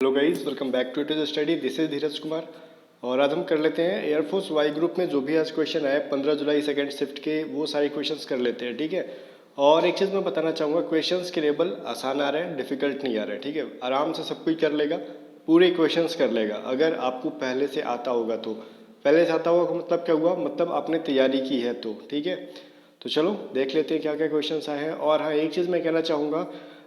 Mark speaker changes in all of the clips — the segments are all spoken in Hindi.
Speaker 1: Hello guys, welcome back to it study. This is Dheeraj Kumar और आज हम कर लेते हैं एयरफोर्स वाई ग्रुप में जो भी आज क्वेश्चन आए 15 जुलाई सेकंड शिफ्ट के, वो सारे क्वेश्चंस कर लेते हैं। ठीक है। और एक चीज़ मैं बताना चाहूँगा, क्वेश्चंस के लेवल आसान आ रहे हैं, डिफिकल्ट नहीं आ रहे हैं। ठीक है, आराम से सब कोई कर लेगा, पूरे क्वेश्चंस कर लेगा अगर आपको पहले से आता होगा तो। पहले से आता होगा का मतलब क्या हुआ, मतलब आपने तैयारी की है तो। ठीक है, तो चलो देख लेते हैं क्या क्या क्वेश्चंस आए हैं। और हाँ, एक चीज़ मैं कहना चाहूँगा,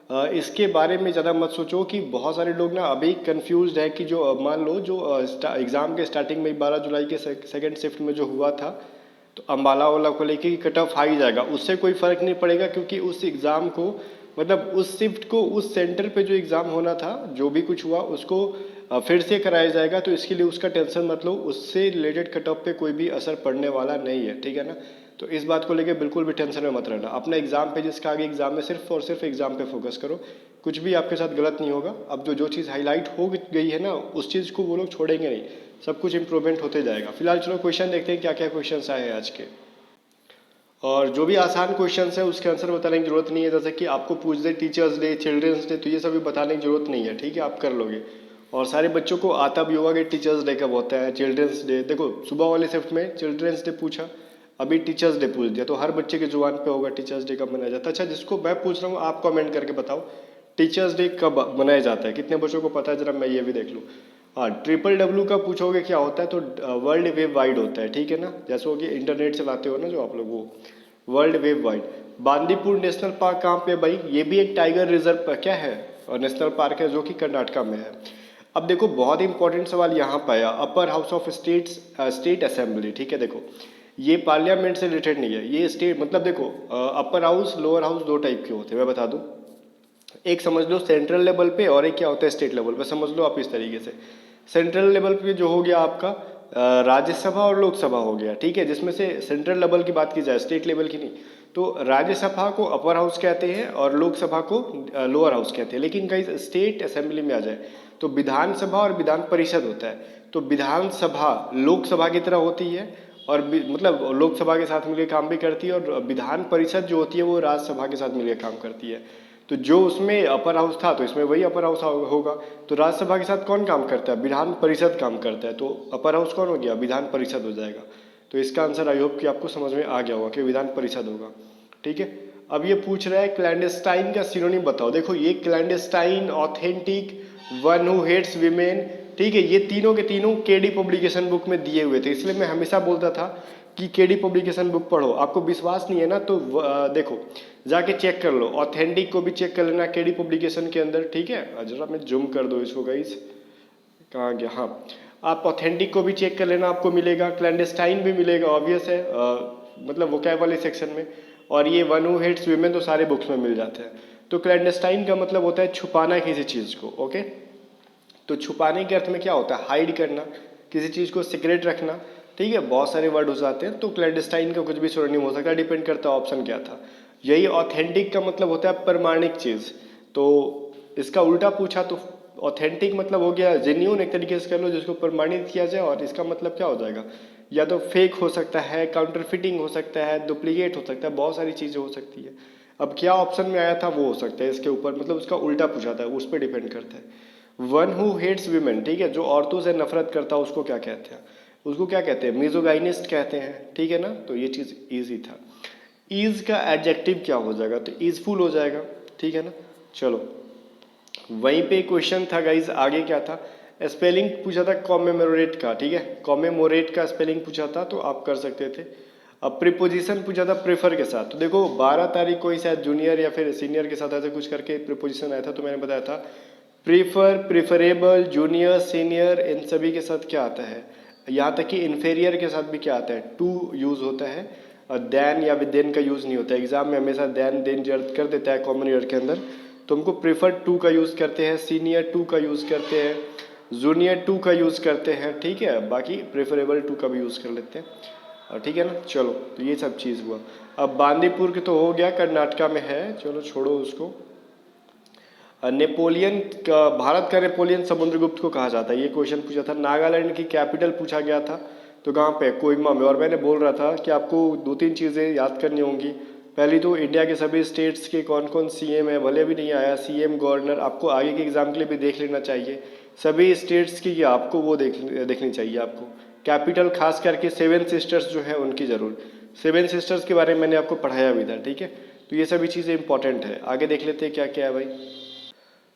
Speaker 1: इसके बारे में ज़्यादा मत सोचो कि बहुत सारे लोग ना अभी कंफ्यूज्ड है कि जो मान लो जो एग्ज़ाम के स्टार्टिंग में 12 जुलाई के सेकंड शिफ्ट में जो हुआ था, तो अम्बाला वाला को लेके कट ऑफ हाई जाएगा, उससे कोई फ़र्क नहीं पड़ेगा क्योंकि उस एग्ज़ाम को, मतलब उस शिफ्ट को, उस सेंटर पे जो एग्ज़ाम होना था, जो भी कुछ हुआ उसको फिर से कराया जाएगा। तो इसके लिए उसका टेंशन मत लो, उससे रिलेटेड कट ऑफ पे कोई भी असर पड़ने वाला नहीं है। ठीक है ना, तो इस बात को लेकर बिल्कुल भी टेंशन में मत रहना। अपना एग्जाम पे, जिसका आगे एग्जाम में, सिर्फ और सिर्फ एग्जाम पे फोकस करो, कुछ भी आपके साथ गलत नहीं होगा। अब जो जो चीज़ हाईलाइट हो गई है ना, उस चीज़ को वो लोग छोड़ेंगे नहीं, सब कुछ इंप्रूवमेंट होते जाएगा। फिलहाल चलो क्वेश्चन देखते हैं क्या क्या क्वेश्चन आए हैं आज के। और जो भी आसान क्वेश्चन है उसके आंसर बताने की जरूरत नहीं है, जैसे कि आपको पूछ they teachers day, children's day, तो ये सभी बताने की जरूरत नहीं है। ठीक है, आप कर लोगे। और सारे बच्चों को आता भी होगा कि टीचर्स डे कब होता है, चिल्ड्रंस डे। देखो सुबह वाले शिफ्ट में चिल्ड्रंस डे पूछा, अभी टीचर्स डे पूछ दिया, तो हर बच्चे के जुबान पे होगा टीचर्स डे कब मनाया जाता है। अच्छा, जिसको मैं पूछ रहा हूँ आप कमेंट करके बताओ टीचर्स डे कब मनाया जाता है, कितने बच्चों को पता है, जरा मैं ये भी देख लूँ। हाँ, WWW का पूछोगे क्या होता है, तो वर्ल्ड वेब वाइड होता है। ठीक है ना, जैसे हो कि इंटरनेट चलाते हो ना जो आप लोग, वो world web wide. Bandipur national park कहाँ पे है भाई, ये भी एक टाइगर रिजर्व क्या है, और नेशनल पार्क है जो कि कर्नाटका में है। अब देखो बहुत इंपॉर्टेंट सवाल यहाँ पे आया, upper house of state assembly. ठीक है, देखो ये पार्लियामेंट से रिलेटेड नहीं है, ये स्टेट, मतलब देखो अपर हाउस लोअर हाउस दो टाइप के होते हैं, मैं बता दूं। एक समझ लो सेंट्रल लेवल पे, और एक क्या होता है स्टेट लेवल पे। समझ लो आप इस तरीके से, सेंट्रल लेवल पे जो हो गया आपका राज्यसभा और लोकसभा हो गया। ठीक है, जिसमें से सेंट्रल लेवल की बात की जाए, स्टेट लेवल की नहीं, तो राज्यसभा को अपर हाउस कहते हैं और लोकसभा को लोअर हाउस कहते हैं। लेकिन कहीं स्टेट असेंबली में आ जाए तो विधानसभा और विधान परिषद होता है। तो विधानसभा लोकसभा की तरह होती है, और मतलब लोकसभा के साथ मिलकर काम भी करती है, और विधान परिषद जो होती है वो राज्यसभा के साथ मिलकर काम करती है। तो जो उसमें अपर हाउस था तो इसमें वही अपर हाउस होगा। तो राज्यसभा के साथ कौन काम करता है, विधान परिषद काम करता है, तो अपर हाउस कौन हो गया, विधान परिषद हो जाएगा। तो इसका आंसर आई होप कि आपको समझ में आ गया होगा कि विधान परिषद होगा। ठीक है, अब ये पूछ रहा है क्लैंडस्टाइन का सिनोनिम बताओ। देखो ये clandestine, authentic, one who hates women, ठीक है, ये तीनों के तीनों केडी पब्लिकेशन बुक में दिए हुए थे। इसलिए मैं हमेशा बोलता था कि केडी पब्लिकेशन बुक पढ़ो। आपको विश्वास नहीं है ना तो देखो जाके चेक कर लो, ऑथेंटिक को भी चेक कर लेना केडी पब्लिकेशन के अंदर। ठीक है, जरा मैं जूम कर दो इसको गाइस, कहाँ गया, हाँ, आप ऑथेंटिक को भी चेक कर लेना, आपको मिलेगा। क्लैंडस्टाइन भी मिलेगा, ऑब्वियस है, मतलब वोकैब वाले सेक्शन में। और ये वन हू हेट्स वीमेन तो सारे बुक्स में मिल जाते हैं। तो क्लैंडस्टाइन का मतलब होता है छुपाना किसी चीज़ को। ओके, तो छुपाने के अर्थ में क्या होता है, हाइड करना, किसी चीज़ को सीक्रेट रखना। ठीक है, बहुत सारे वर्ड हो जाते हैं, तो क्लैंडस्टाइन का कुछ भी सिनोनिम हो सकता है, डिपेंड करता है ऑप्शन क्या था। यही ऑथेंटिक का मतलब होता है प्रमाणिक चीज़। तो इसका उल्टा पूछा तो ऑथेंटिक मतलब हो गया जेन्यून, एक तरीके से कह लो, जिसको प्रमाणित किया जाए। और इसका मतलब क्या हो जाएगा, या तो फेक हो सकता है, काउंटरफिटिंग हो सकता है, डुप्लीकेट हो सकता है, बहुत सारी चीज़ें हो सकती है। अब क्या ऑप्शन में आया था वो हो सकता है इसके ऊपर, मतलब उसका उल्टा पूछा था, उस पर डिपेंड करता है। वन हु हेट्स वीमेन, ठीक है, जो औरतों से नफरत करता है उसको क्या कहते हैं, उसको क्या कहते हैं, मिजोगाइनिस्ट कहते हैं। ठीक है ना, तो ये चीज़ ईजी था। ईज का एडजेक्टिव क्या हो जाएगा, तो ईजफुल हो जाएगा। ठीक है ना, चलो वहीं पे क्वेश्चन था गाइज, आगे क्या था, स्पेलिंग पूछा था कॉमेमोरेट का। ठीक है, कॉमेमोरेट का स्पेलिंग पूछा था, तो आप कर सकते थे। अब प्रीपोजिशन पूछा था प्रेफर के साथ, तो देखो 12 तारीख को ही शायद जूनियर या फिर सीनियर के साथ ऐसे कुछ करके प्रीपोजिशन आया था, तो मैंने बताया था प्रीफर, प्रिफरेबल, जूनियर, सीनियर, इन सभी के साथ क्या आता है, यहाँ तक कि इन्फेरियर के साथ भी क्या आता है, टू यूज होता है, और देन या विद देन का यूज नहीं होता है। एग्जाम में हमेशा देन देन कर देता है कॉमन ईयर के अंदर, तो हमको प्रेफर टू का यूज़ करते हैं, सीनियर टू का यूज़ करते हैं, जूनियर टू का यूज़ करते हैं। ठीक है, बाकी प्रेफरेबल टू का भी यूज़ कर लेते हैं। ठीक है ना, चलो तो ये सब चीज़ हुआ। अब बांदीपुर के तो हो गया, कर्नाटका में है, चलो छोड़ो उसको। नेपोलियन का, भारत का नेपोलियन समुद्रगुप्त को कहा जाता है, ये क्वेश्चन पूछा था। नागालैंड की कैपिटल पूछा गया था, तो कहाँ पे, कोहिमा में। और मैंने बोल रहा था कि आपको दो तीन चीज़ें याद करनी होंगी, पहली तो इंडिया के सभी स्टेट्स के कौन कौन सीएम है, भले भी नहीं आया सीएम गवर्नर, आपको आगे के एग्जाम के लिए भी देख लेना चाहिए। सभी स्टेट्स की आपको वो देखनी चाहिए आपको। कैपिटल खास करके सेवन सिस्टर्स जो है उनकी ज़रूर, सेवन सिस्टर्स के बारे में मैंने आपको पढ़ाया भी था, ठीक है। तो ये सभी चीज़ें इंपॉर्टेंट है। आगे देख लेते हैं क्या क्या है भाई।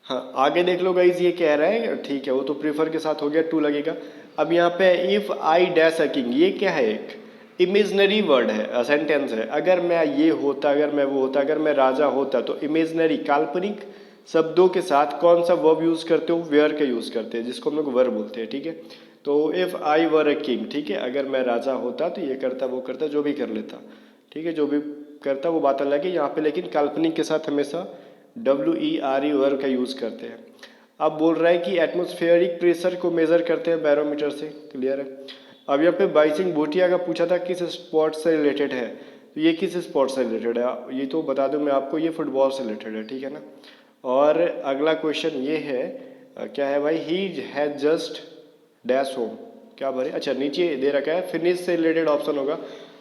Speaker 1: हाँ आगे देख लो गाइज, ये कह रहा है, ठीक है वो तो प्रीफर के साथ हो गया, टू लगेगा। अब यहाँ पे if I dash a king, ये क्या है, एक इमेजनरी वर्ड है, सेंटेंस है। अगर मैं ये होता, अगर मैं वो होता, अगर मैं राजा होता, तो इमेजनरी काल्पनिक शब्दों के साथ कौन सा वर्ब यूज करते हो, वेयर का यूज करते हैं, जिसको हम लोग वर्ब बोलते हैं, ठीक है। तो if I were a king, ठीक है, अगर मैं राजा होता तो ये करता वो करता जो भी कर लेता, ठीक है, जो भी करता वो बात अलग है यहाँ पे, लेकिन काल्पनिक के साथ हमेशा WERE वर्ब का यूज करते हैं। अब बोल रहा है कि एटमॉस्फेरिक प्रेशर को मेजर करते हैं बैरोमीटर से, क्लियर है। अब यहाँ पे बाईसिंग भूटिया का पूछा था किस स्पोर्ट से रिलेटेड है, तो ये किस स्पोर्ट से रिलेटेड है, ये तो बता दूं मैं आपको, ये फुटबॉल से रिलेटेड है, ठीक है ना। और अगला क्वेश्चन ये है, क्या है भाई, he has just dash home, क्या भरे, अच्छा नीचे दे रखा है फिनिश से रिलेटेड ऑप्शन होगा।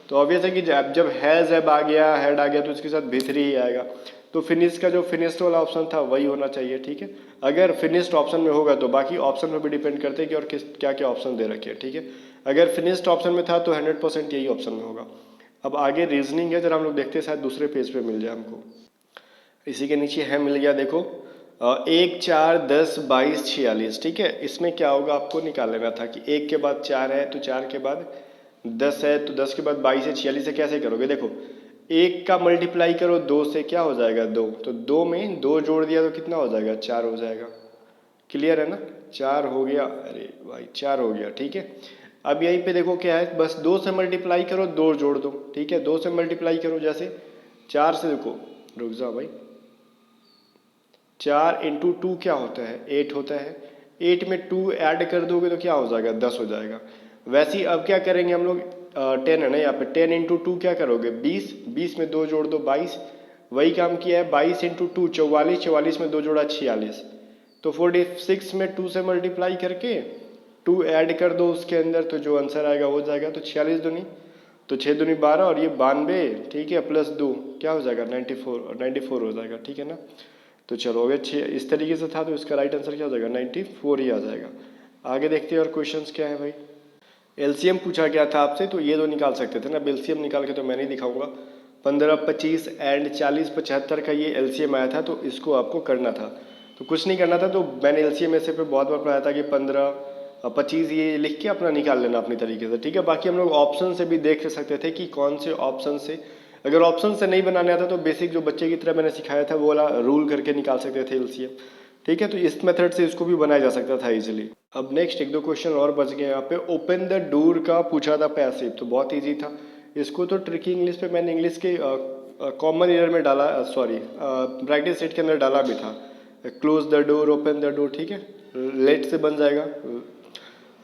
Speaker 1: तो ऑब्वियस है कि जब हैज एब आ गया, हेड आ गया, तो इसके साथ भीतरी ही आएगा। तो फिनिश का जो फिनिश्ड वाला ऑप्शन था वही होना चाहिए, ठीक है। अगर फिनिश्ड ऑप्शन में होगा तो बाकी ऑप्शन पर भी डिपेंड करते हैं कि और किस क्या क्या ऑप्शन दे रखे हैं, ठीक है। अगर फिनिश्ड ऑप्शन में था तो 100% यही ऑप्शन में होगा। अब आगे रीजनिंग है, जरा हम लोग देखते हैं, शायद दूसरे पेज पे मिल जाए हमको। इसी के नीचे है, मिल गया, देखो 1 4 10 22 46, ठीक है। इसमें क्या होगा आपको निकाल लेना था कि 1 के बाद 4 है तो 4 के बाद 10 है तो 10 के बाद 22 है, 46 है, कैसे करोगे, देखो 1 का मल्टीप्लाई करो 2 से, क्या हो जाएगा 2, तो 2 में 2 जोड़ दिया तो कितना हो जाएगा, 4 हो जाएगा, क्लियर है ना, 4 हो गया, अरे भाई 4 हो गया, ठीक है। अब यहीं पे देखो क्या है, बस 2 से मल्टीप्लाई करो 2 जोड़ दो, ठीक है, 2 से मल्टीप्लाई करो, जैसे 4 से, देखो रुक जाओ भाई, 4 इंटू 2 क्या होता है, 8 होता है, 8 में 2 ऐड कर दोगे तो क्या हो जाएगा, 10 हो जाएगा। वैसे ही अब क्या करेंगे हम लोग, 10 है ना यहाँ पे, 10 इंटू 2 क्या करोगे, 20, 20 में 2 जोड़ दो 22, वही काम किया है, 22 इंटू 2 44, 44 में 2 जोड़ा 46, तो 46 में 2 से मल्टीप्लाई करके 2 ऐड कर दो उसके अंदर, तो जो आंसर आएगा हो जाएगा। तो 46 दूनी तो 6 दूनी 12 और ये 92, ठीक है, प्लस 2 क्या हो जाएगा, 94 हो जाएगा, ठीक है ना। तो चलो अगर 6 इस तरीके से था तो इसका राइट आंसर क्या हो जाएगा, 94 ही आ जाएगा। आगे देखते हैं और क्वेश्चंस क्या है भाई। एलसीएम पूछा गया था आपसे, तो ये दो निकाल सकते थे ना, एलसीएम निकाल के तो मैं नहीं दिखाऊंगा। 15 25 एंड 40 75 का ये एलसीएम आया था, तो इसको आपको करना था। तो कुछ नहीं करना था, तो मैंने एलसीएम ऐसे पे बहुत बार पढ़ाया था कि 15 25 ये लिख के अपना निकाल लेना अपनी तरीके से, ठीक है। बाकी हम लोग ऑप्शन से भी देख सकते थे कि कौन से ऑप्शन से, अगर ऑप्शन से नहीं बनाने आता तो बेसिक जो बच्चे की तरह मैंने सिखाया था वो वाला रूल करके निकाल सकते थे एलसीएम, ठीक है। तो इस मेथड से इसको भी बनाया जा सकता था इजीली। अब नेक्स्ट एक दो क्वेश्चन और बच गए यहाँ पे। ओपन द डोर का पूछा था पैसिव, तो बहुत इजी था। इसको तो ट्रिकी इंग्लिश पे मैंने इंग्लिश के कॉमन ईयर में डाला, सॉरी प्रैक्टिस सेट के अंदर डाला भी था, close the door, open the door, ठीक है, लेट से बन जाएगा।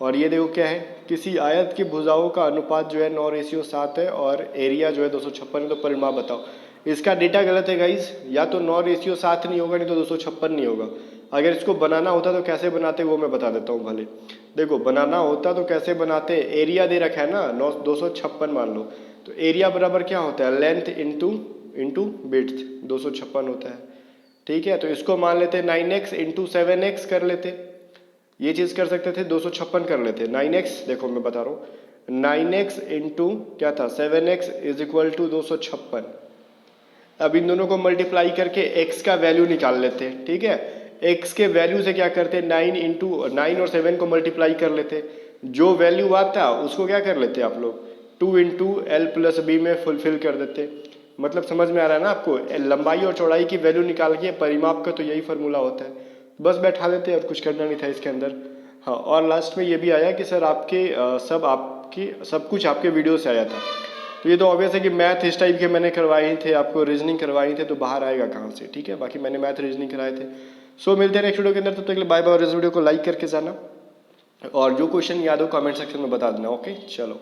Speaker 1: और ये देखो क्या है, किसी आयत की भुजाओं का अनुपात जो है 9:7 है और एरिया जो है 256 है, तो परिमाप बताओ। इसका डेटा गलत है गाइज, या तो 9:7 नहीं होगा, नहीं तो 256 नहीं होगा। अगर इसको बनाना होता तो कैसे बनाते वो मैं बता देता हूँ भले। देखो बनाना होता तो कैसे बनाते, एरिया दे रखा है ना 256 मान लो, तो एरिया बराबर क्या होता है, लेंथ इंटू विड्थ, 256 होता है, ठीक है। तो इसको मान लेते 9x इंटू 7x कर लेते, ये चीज कर सकते थे, 256 कर लेते। 9x देखो मैं बता रहा हूँ, 9x इंटू क्या था 7x इज इक्वल टू 256। अब इन दोनों को मल्टीप्लाई करके x का वैल्यू निकाल लेते, ठीक है। x के वैल्यू से क्या करते, 9 और 7 को मल्टीप्लाई कर लेते, जो वैल्यू आता उसको क्या कर लेते आप लोग, 2 इंटू एल प्लस बी में फुलफिल कर देते। मतलब समझ में आ रहा है ना आपको, लंबाई और चौड़ाई की वैल्यू निकाल के परिमाप का तो यही फार्मूला होता है, बस बैठा देते और कुछ करना नहीं था इसके अंदर। हाँ, और लास्ट में ये भी आया कि सर सब कुछ आपके वीडियो से आया था, तो ये तो ऑब्वियस है कि मैथ इस टाइप के मैंने करवाए थे, आपको रीजनिंग करवाई थे, तो बाहर आएगा कहाँ से, ठीक है। बाकी मैंने मैथ रीजनिंग कराए थे। सो मिलते हैं नेक्स्ट वीडियो के अंदर, तब तक के लिए बाय बाय। और इस वीडियो को लाइक करके जाना, और जो क्वेश्चन याद हो कमेंट सेक्शन में बता देना, ओके चलो।